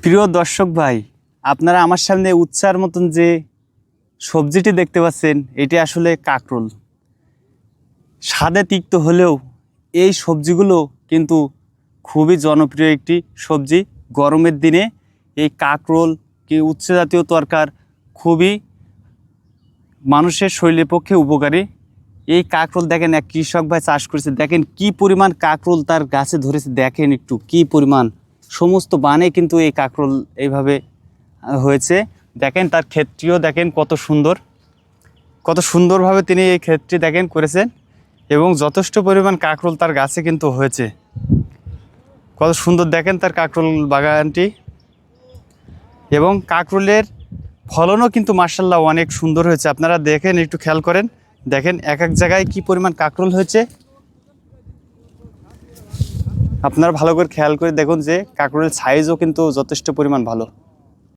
প্রিয় দর্শক ভাই, আপনারা আমার সামনে উচ্চার মতন যে সবজিটি দেখতে পাচ্ছেন, এটি আসলে কাঁকরোল। স্বাদে তিক্ত হলেও এই সবজিগুলো কিন্তু খুবই জনপ্রিয় একটি সবজি। গরমের দিনে এই কাঁকরোল কি উচ্চ জাতীয় তরকার খুবই মানুষের শরীরের পক্ষে উপকারী। এই কাঁকরোল দেখেন এক কৃষক ভাই চাষ করেছে, দেখেন কি পরিমাণ কাঁকরোল তার গাছে ধরেছে, দেখেন একটু কি পরিমাণ, সমস্ত বানে কিন্তু এই কাঁকরোল এইভাবে হয়েছে। দেখেন তার ক্ষেতটিও দেখেন কত সুন্দরভাবে তিনি এই ক্ষেতটি দেখেন করেছেন এবং যথেষ্ট পরিমাণ কাঁকরোল তার গাছে কিন্তু হয়েছে। কত সুন্দর দেখেন তার কাঁকরোল বাগানটি, এবং কাঁকরোলের ফলনও কিন্তু মাশাআল্লাহ অনেক সুন্দর হয়েছে। আপনারা দেখেন, একটু খেয়াল করেন, দেখেন এক এক জায়গায় কি পরিমাণ কাঁকরোল হয়েছে। আপনারা ভালো করে খেয়াল করে দেখুন যে কাঁকরোলের সাইজও কিন্তু যথেষ্ট পরিমাণ ভালো।